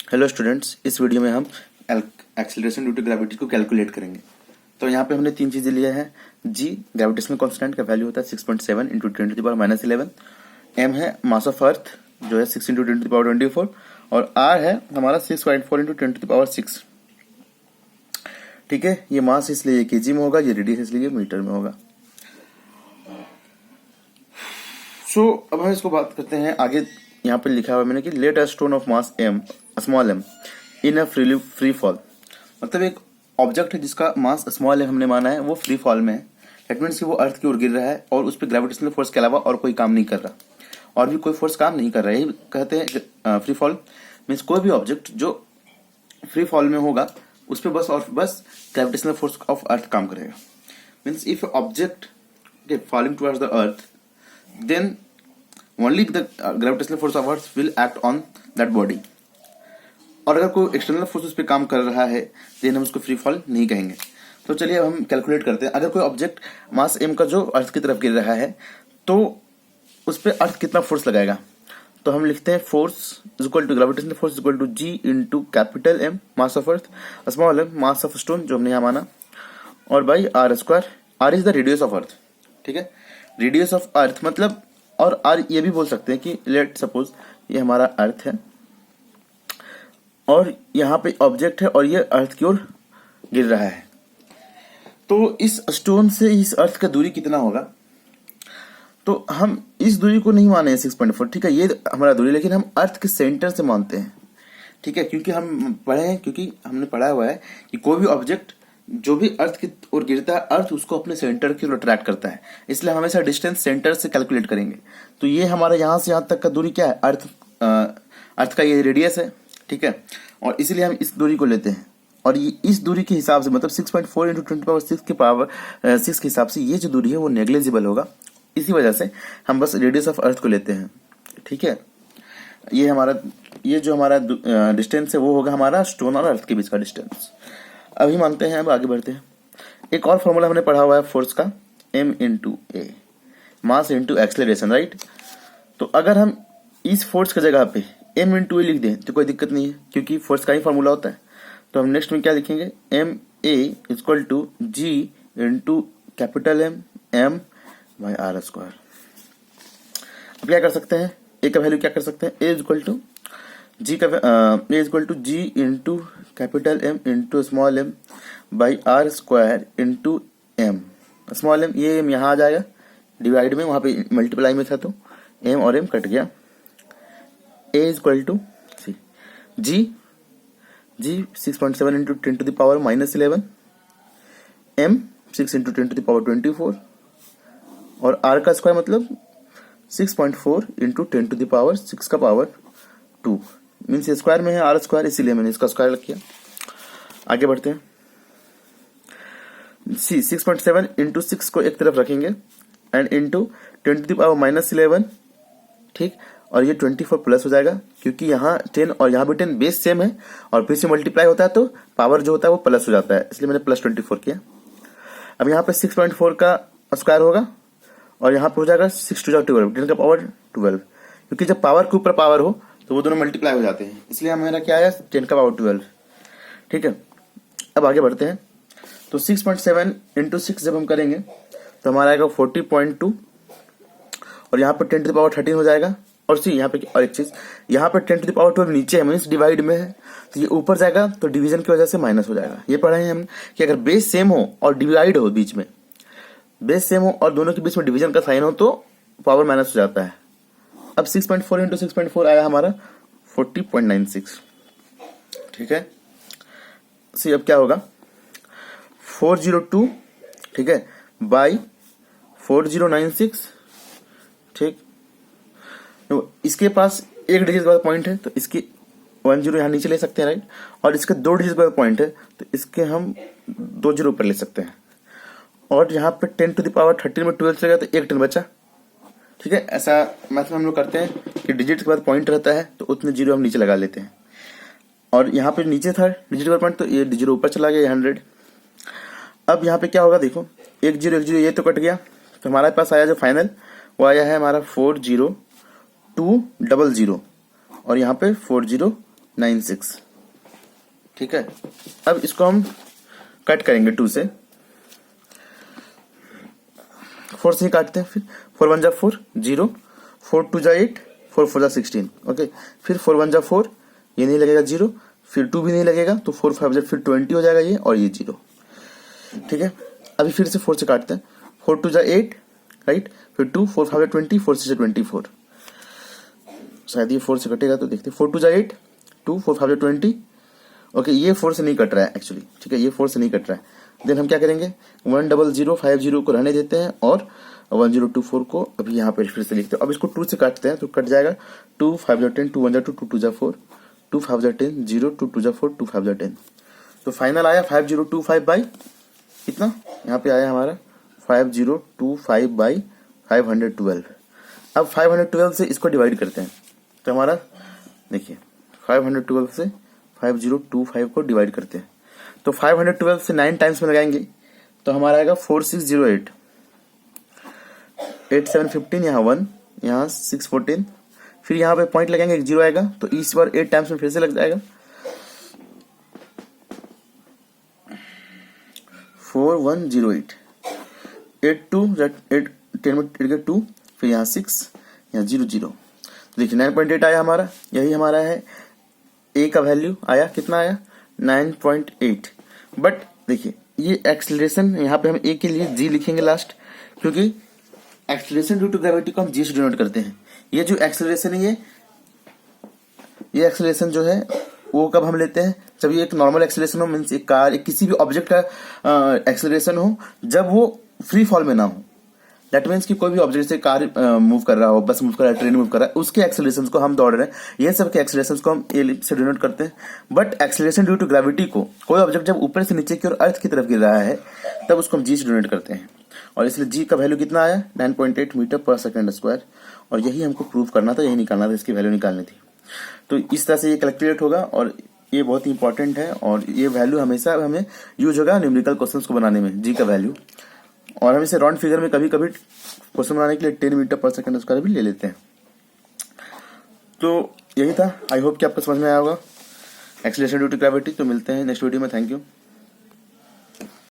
Hello students, इस video में हम एक्सेलरेशन ड्यू टू ग्रेविटी को कैलकुलेट करेंगे। तो यहाँ पे हमने तीन चीजें लिए हैं। जी, ग्रेविटेशनल कांस्टेंट का वैल्यू होता है 6.7 इंटू 10⁻⁻11। एम है मास ऑफ अर्थ जो है 6 इंटू 10⁻24 और आर है हमारा 6.4 इंटू 10⁻6। ठीक है, ये मास इसलिए केजी में होगा, ये रेडियस इसलिए मीटर में होगा। सो अब हम इसको बात करते हैं आगे। यहाँ पे लिखा हुआ है मैंने कि let a stone of mass m small m in a free fall. मतलब एक ऑब्जेक्ट है जिसका मास स्मॉल एम हमने माना है, वो फ्री फॉल में है। दैट मीन्स कि वो अर्थ की ओर गिर रहा है और उस पर ग्रेविटेशनल फोर्स के अलावा और कोई काम नहीं कर रहा, और भी कोई फोर्स काम नहीं कर रहा है। यही कहते हैं फ्री फॉल मीन्स कोई भी ऑब्जेक्ट जो फ्री फॉल में होगा उस पर बस ग्रेविटेशनल फोर्स ऑफ अर्थ काम करेगा। Means if object falling towards the earth, then only the gravitational force of earth will act on that body। और अगर कोई एक्सटर्नल फोर्स उस पर काम कर रहा है देन हम उसको फ्री फॉल नहीं कहेंगे। तो चलिए अब हम कैलकुलेट करते हैं। अगर कोई ऑब्जेक्ट मास m का जो अर्थ की तरफ गिर रहा है तो उस पर अर्थ कितना फोर्स लगाएगा। तो हम लिखते हैं force is equal to gravitational force is equal to g into capital M mass of earth, small m mass of stone जो हमने यहाँ माना, और by r square. R is the radius of earth. ठीक है, रेडियस ऑफ अर्थ मतलब, और are ये भी बोल सकते हैं कि लेट सपोज ये हमारा अर्थ है और यहाँ पे ऑब्जेक्ट है और ये अर्थ की ओर गिर रहा है, तो इस स्टोन से इस अर्थ का दूरी कितना होगा। तो हम इस दूरी को नहीं माने 6.4, ठीक है, ये हमारा दूरी, लेकिन हम अर्थ के सेंटर से मानते हैं। ठीक है, क्योंकि हम पढ़े हैं, क्योंकि हमने पढ़ा हुआ है कि कोई भी ऑब्जेक्ट जो भी अर्थ की ओर गिरता है अर्थ उसको अपने सेंटर की ओर अट्रैक्ट करता है, इसलिए हम हमेशा डिस्टेंस सेंटर से कैलकुलेट करेंगे। तो ये हमारा यहाँ से यहाँ तक का दूरी क्या है, अर्थ का ये रेडियस है। ठीक है, और इसीलिए हम इस दूरी को लेते हैं, और ये इस दूरी के हिसाब से मतलब 6.4 इंटू 10⁻6 के पावर 6 के हिसाब से ये जो दूरी है वो नेग्लिजिबल होगा। इसी वजह से हम बस रेडियस ऑफ अर्थ को लेते हैं। ठीक है, ये जो हमारा डिस्टेंस है वो होगा हमारा स्टोन और अर्थ के बीच का डिस्टेंस। अभी मानते हैं, अब आगे बढ़ते हैं। एक और फॉर्मूला हमने पढ़ा हुआ है फोर्स का, m इंटू ए मास इंटू एक्सेलरेशन, राइट। तो अगर हम इस फोर्स की जगह पे m इंटू ए लिख दें तो कोई दिक्कत नहीं है, क्योंकि फोर्स का ही फॉर्मूला होता है। तो हम नेक्स्ट में क्या लिखेंगे, m a equal to g into capital M by r square. अब क्या कर सकते हैं, ए का वैल्यू क्या कर सकते हैं, a equal to g into capital M into small m by r square into m। Small m, ये m यहाँ आ जाएगा डिवाइड में, वहां पे मल्टीप्लाई में था तो m और m कट गया। a equal to g 6.7 into 10⁻⁻11, m 6 into 10⁻24 और r का स्क्वायर मतलब 6.4 इंटू 10⁻6 का पावर 2 मीन्स स्क्वायर में है आर स्क्वायर, इसीलिए मैंने इसका स्क्वायर किया। आगे बढ़ते हैं। 6.7 इंटू 6 को एक तरफ रखेंगे एंड इंटू 10⁻⁻11, ठीक, और ये 24 प्लस हो जाएगा, क्योंकि यहाँ 10 और यहाँ भी 10 बेस सेम है और फिर से मल्टीप्लाई होता है तो पावर जो होता है वो प्लस हो जाता है, इसलिए मैंने प्लस 24 किया। अब यहाँ पे 6.4 का स्क्वायर होगा और यहाँ पे हो जाएगा 6 टू 12, 10 का पावर 12, क्योंकि जब पावर के ऊपर पावर हो तो वो दोनों मल्टीप्लाई हो जाते हैं, इसलिए हमारा क्या आया 10 का पावर 12। ठीक है, अब आगे बढ़ते हैं। तो 6.7 इंटू 6 जब हम करेंगे तो हमारा आएगा 40.2 और यहाँ पे 10⁻13 हो जाएगा। और सी यहाँ पे और एक चीज, यहाँ पे 10⁻12 नीचे है मीन्स डिवाइड में है, तो ये ऊपर जाएगा तो डिवीजन की वजह से माइनस हो जाएगा। ये पढ़े हैं हम कि अगर बेस सेम हो और डिवाइड हो, बीच में बेस सेम हो और दोनों के बीच में डिवीजन का साइन हो तो पावर माइनस हो जाता है। अब 6.4 इंटू 6.4 आया हमारा 40.96। ठीक है, सी अब क्या होगा 402, ठीक है, बाई 4096। ठीक, तो इसके पास एक डिजिट का पॉइंट है तो इसकी 10 यहाँ नीचे ले सकते हैं, राइट, और इसके 2 डिजिट का पॉइंट है तो इसके हम 2 0 ऊपर ले सकते हैं। और यहाँ पे 10⁻13 में 12 चलेगा तो एक 10 बचा। ठीक है, ऐसा मैथ में हम लोग करते हैं कि डिजिट के बाद पॉइंट रहता है तो उतने जीरो हम नीचे लगा लेते हैं, और यहाँ पे नीचे था डिजिट का पॉइंट तो ये जीरो ऊपर चला गया 100। अब यहाँ पे क्या होगा देखो, एक जीरो ये तो कट गया, तो हमारे पास आया जो फाइनल वो आया है हमारा 40200 और यहाँ पे 40 96। ठीक है, अब इसको हम कट करेंगे 2 से, 4 से ही काटते हैं। फिर 4 1 जा 4 0, 4 2 जा 8, 4 4 जा 16। ओके, फिर 4 1 जा 4, ये नहीं लगेगा 0, फिर 2 भी नहीं लगेगा, तो 4 5 जा फिर 20 हो जाएगा ये, और ये 0। ठीक है, अभी फिर से 4 से काटते हैं। 4 2 जा 8, राइट, फिर 2, 4 5 जा 20, 4 6 जा 24। शायद ये 4 से कटेगा, तो देखते हैं। 4 2 जा 8, 2 4 5 जा 20। ओके, ये 4 से नहीं कट रहा है एक्चुअली। ठीक है, ये 4 से नहीं कट रहा है। देन हम क्या करेंगे, 1 0 0 5 0 को रहने देते हैं, और 1 0 2 4 को अभी यहाँ पे फिर से लिखते हैं। अब इसको 2 से काटते हैं, तो कट जाएगा। 2 5 जा 10, 2 1 जा 2, 2 2 जा 4, 2 5 जा 10 0, 2 2 जा 4, 2 5 जा 10। तो फाइनल आया 5025 बाई कितना, यहाँ पे आया हमारा 5025 बाई 512। अब 512 से इसको डिवाइड करते हैं, तो हमारा देखिए 512 से 5025 को डिवाइड करते हैं, तो 512 से 9 टाइम्स में लगाएंगे, तो हमारा आएगा 4608, 8 7 15, यहाँ 1, यहाँ 6 14, फिर यहाँ पे पॉइंट लगाएंगे, एक 0 आएगा, तो इस बार 8 टाइम्स में फिर से लग जाएगा। 4108, 8 2 8 10 में 8 2, फिर यहाँ 6, यहाँ 0 0। देखिए 9.8 आया हमारा, यही हमारा है ए का वैल्यू आया, कितना आया 9.8। बट देखिए ये एक्सेलरेशन, यहाँ पे हम ए के लिए जी लिखेंगे लास्ट, क्योंकि एक्सेलरेशन ड्यू टू ग्रेविटी को हम जी से डिनोट करते हैं। ये जो एक्सेलरेशन है, ये एक्सेलरेशन जो है वो कब हम लेते हैं, जब ये एक नॉर्मल एक्सेलरेशन हो, मीन्स एक कार, एक किसी भी ऑब्जेक्ट का एक्सेलरेशन हो, जब वो फ्री फॉल में ना हो। दैट मीन्स कि कोई भी ऑब्जेक्ट से कार मूव कर रहा हो, बस मूव कर रहा है, ट्रेन मूव कर रहा है, उसके एक्सेलरेशन को हम दौड़ रहे हैं, ये सब के एक्सेलरेशन को हम ए से डिनोट करते हैं। But acceleration due to gravity को, कोई ऑब्जेक्ट जब ऊपर से नीचे की ओर अर्थ की तरफ गिर रहा है, तब उसको हम जी से डिनोट करते हैं। और इसलिए जी का वैल्यू कितना आया 9.8 मीटर पर सेकेंड स्क्वायर, और यही हमको प्रूव करना था, यही निकालना था, इसकी वैल्यू निकालनी थी। तो इस तरह से ये कैलकुलेट होगा, और ये बहुत ही इंपॉर्टेंट है, और ये वैल्यू हमेशा हमें यूज होगा न्यूमेरिकल क्वेश्चंस को बनाने में, जी का वैल्यू। और हम इसे राउंड फिगर में कभी कभी क्वेश्चन बनाने के लिए 10 मीटर पर सेकंड स्क्वायर भी ले लेते हैं। तो यही था, आई होप कि आपको समझ में आया होगा एक्सेलरेशन ड्यू टू ग्रेविटी। तो मिलते हैं नेक्स्ट वीडियो में, थैंक यू।